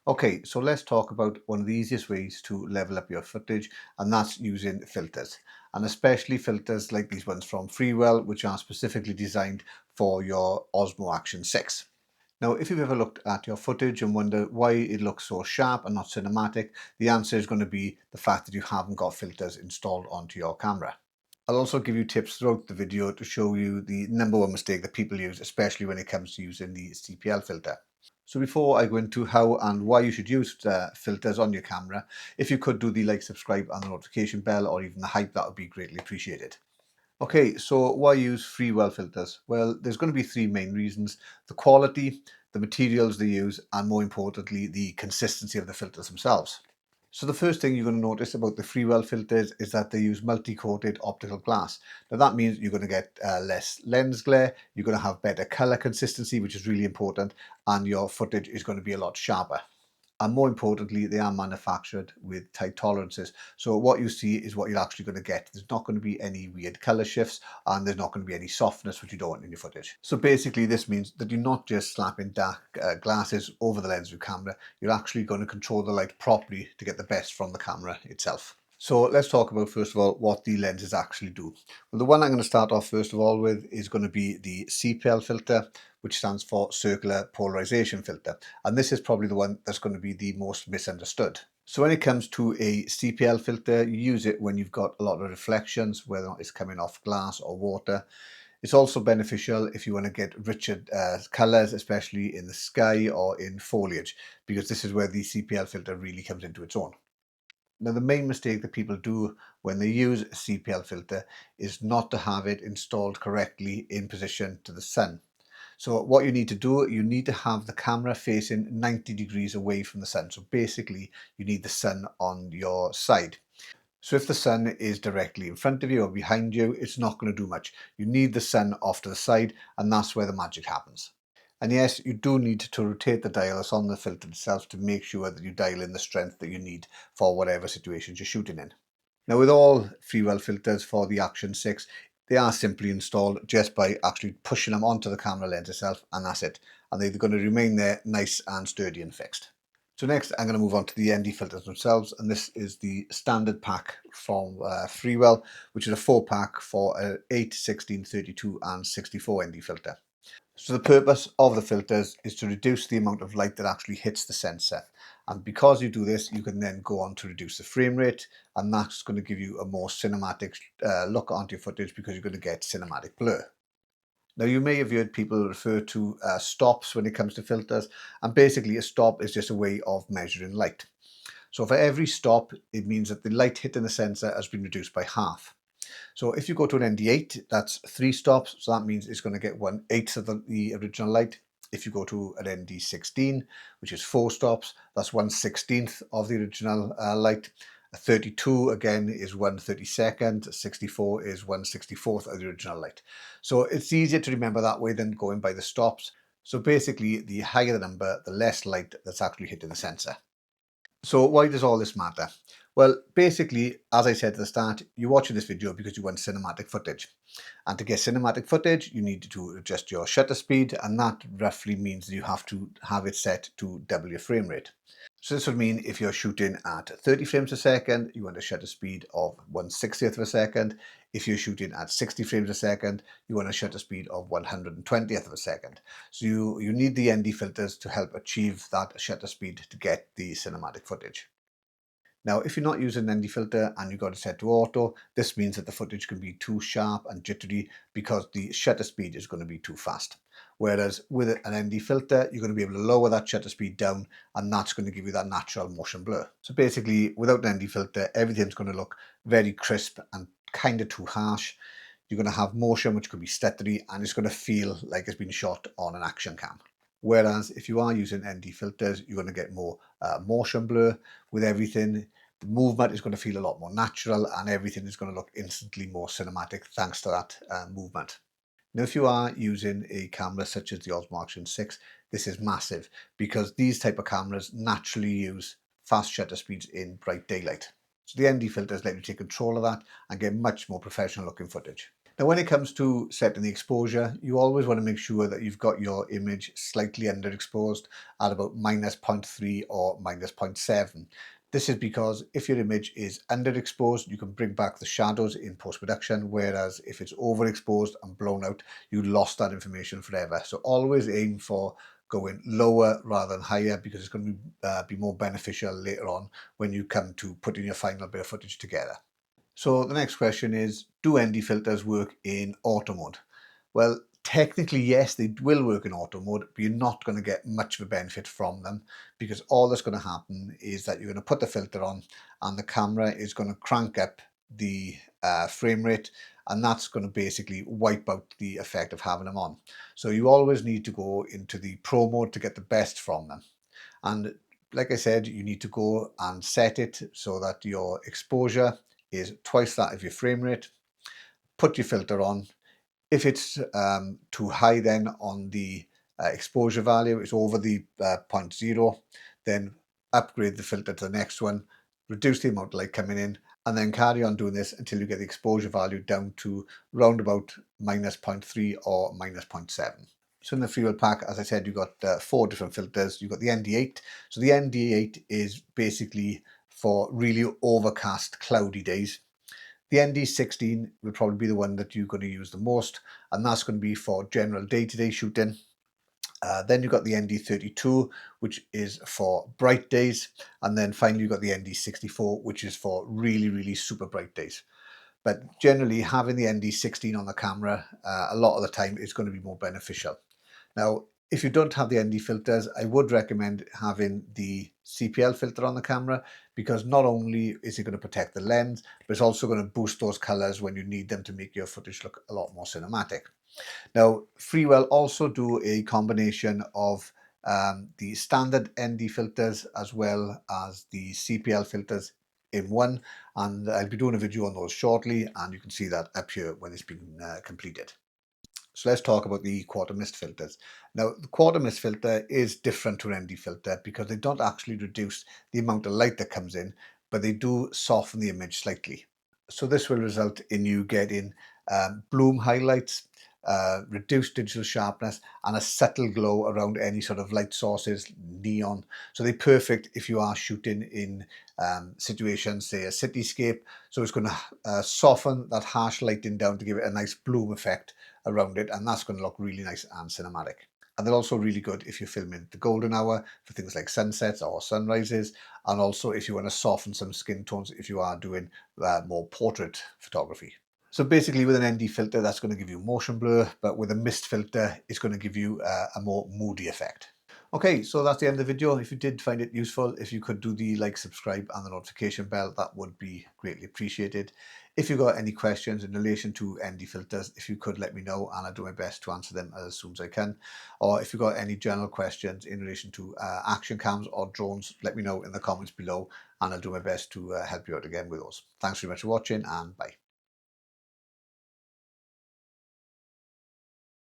Okay, so let's talk about one of the easiest ways to level up your footage, and that's using filters. And especially filters like these ones from Freewell, which are specifically designed for your Osmo Action 6. Now, if you've ever looked at your footage and wonder why it looks so sharp and not cinematic, the answer is going to be the fact that you haven't got filters installed onto your camera. I'll also give you tips throughout the video to show you the number one mistake that people use, especially when it comes to using the CPL filter. So before I go into how and why you should use filters on your camera, if you could do the like, subscribe and the notification bell, or even the hype, that would be greatly appreciated. Okay, so why use Freewell filters? Well, there's going to be three main reasons: the quality, the materials they use, and more importantly, the consistency of the filters themselves. So the first thing you're going to notice about the Freewell filters is that they use multi-coated optical glass. Now that means you're going to get less lens glare, you're going to have better color consistency, which is really important, and your footage is going to be a lot sharper. And more importantly, they are manufactured with tight tolerances. So what you see is what you're actually going to get. There's not going to be any weird color shifts, and there's not going to be any softness, which you don't want in your footage. So basically this means that you're not just slapping dark glasses over the lens of your camera. You're actually going to control the light properly to get the best from the camera itself. So let's talk about, first of all, what the lenses actually do. Well, the one I'm going to start off first of all with is going to be the CPL filter, which stands for circular polarization filter. And this is probably the one that's going to be the most misunderstood. So when it comes to a CPL filter, you use it when you've got a lot of reflections, whether or not it's coming off glass or water. It's also beneficial if you want to get richer colors, especially in the sky or in foliage, because this is where the CPL filter really comes into its own. Now, the main mistake that people do when they use a CPL filter is not to have it installed correctly in position to the sun. So what you need to do, you need to have the camera facing 90 degrees away from the sun. So basically, you need the sun on your side. So if the sun is directly in front of you or behind you, it's not going to do much. You need the sun off to the side, and that's where the magic happens. And yes, you do need to rotate the dial that's on the filter itself to make sure that you dial in the strength that you need for whatever situations you're shooting in. Now, with all Freewell filters for the Action 6, they are simply installed just by actually pushing them onto the camera lens itself, and that's it. And they're going to remain there nice and sturdy and fixed. So next, I'm going to move on to the ND filters themselves, and this is the standard pack from Freewell, which is a 4-pack for an 8, 16, 32 and 64 ND filter. So the purpose of the filters is to reduce the amount of light that actually hits the sensor. And because you do this, you can then go on to reduce the frame rate, and that's going to give you a more cinematic look onto your footage, because you're going to get cinematic blur. Now, you may have heard people refer to stops when it comes to filters, and basically a stop is just a way of measuring light. So for every stop, it means that the light hitting the sensor has been reduced by half. So if you go to an ND8, that's 3 stops, so that means it's going to get 1/8 of the original light. If you go to an ND16, which is 4 stops, that's 1/16 of the original light. A 32 again is 1/32, 64 is 1/64 of the original light. So it's easier to remember that way than going by the stops. So basically, the higher the number, the less light that's actually hitting the sensor. So why does all this matter? Well, basically, as I said at the start, you're watching this video because you want cinematic footage. And to get cinematic footage, you need to adjust your shutter speed, and that roughly means that you have to have it set to double your frame rate. So this would mean if you're shooting at 30 frames a second, you want a shutter speed of 1/60th of a second. If you're shooting at 60 frames a second, you want a shutter speed of 120th of a second. So you need the ND filters to help achieve that shutter speed to get the cinematic footage. Now, if you're not using an ND filter and you've got it set to auto, this means that the footage can be too sharp and jittery because the shutter speed is going to be too fast. Whereas with an ND filter, you're going to be able to lower that shutter speed down, and that's going to give you that natural motion blur. So basically, without an ND filter, everything's going to look very crisp and kind of too harsh. You're going to have motion which could be stuttery, and it's going to feel like it's been shot on an action cam. Whereas if you are using ND filters, you're going to get more motion blur with everything. The movement is going to feel a lot more natural, and everything is going to look instantly more cinematic thanks to that movement. Now, if you are using a camera such as the Osmo Action 6, this is massive, because these type of cameras naturally use fast shutter speeds in bright daylight. So the ND filters let you take control of that and get much more professional looking footage. Now, when it comes to setting the exposure, you always want to make sure that you've got your image slightly underexposed at about minus 0.3 or minus 0.7. This is because if your image is underexposed, you can bring back the shadows in post-production, whereas if it's overexposed and blown out, you lost that information forever. So always aim for going lower rather than higher, because it's going to be more beneficial later on when you come to putting your final bit of footage together. So the next question is, do ND filters work in auto mode? Well, technically, yes, they will work in auto mode, but you're not going to get much of a benefit from them, because all that's going to happen is that you're going to put the filter on and the camera is going to crank up the frame rate, and that's going to basically wipe out the effect of having them on. So you always need to go into the pro mode to get the best from them. And like I said, you need to go and set it so that your exposure is twice that of your frame rate. Put your filter on. If it's too high then on the exposure value, it's over the 0.0, then upgrade the filter to the next one, reduce the amount of light coming in, and then carry on doing this until you get the exposure value down to round about minus 0.3 or minus 0.7. So in the Freewell pack, as I said, you've got 4 different filters. You've got the ND8. So the ND8 is basically for really overcast, cloudy days. The ND16 will probably be the one that you're going to use the most, and that's going to be for general day-to-day shooting. Then you've got the ND32, which is for bright days, and then finally you've got the ND64, which is for really, really super bright days. But generally, having the ND16 on the camera a lot of the time is going to be more beneficial. Now, if you don't have the ND filters, I would recommend having the CPL filter on the camera, because not only is it going to protect the lens, but it's also going to boost those colors when you need them to make your footage look a lot more cinematic. Now, Freewell also do a combination of the standard ND filters as well as the CPL filters in one, and I'll be doing a video on those shortly, and you can see that up here when it's been completed. So let's talk about the quarter mist filters. Now, the quarter mist filter is different to an ND filter because they don't actually reduce the amount of light that comes in, but they do soften the image slightly. So this will result in you getting bloom highlights, reduced digital sharpness, and a subtle glow around any sort of light sources, neon. So they're perfect if you are shooting in situations, say a cityscape. So it's going to soften that harsh lighting down to give it a nice bloom effect around it, and that's going to look really nice and cinematic. And they're also really good if you're filming the golden hour for things like sunsets or sunrises, and also if you want to soften some skin tones if you are doing more portrait photography. So basically with an ND filter, that's going to give you motion blur, but with a mist filter, it's going to give you a more moody effect. Okay, so that's the end of the video. If you did find it useful, if you could do the like, subscribe and the notification bell, that would be greatly appreciated. If you've got any questions in relation to ND filters, if you could let me know, and I'll do my best to answer them as soon as I can. Or if you've got any general questions in relation to action cams or drones, let me know in the comments below, and I'll do my best to help you out again with those. Thanks very much for watching, and bye.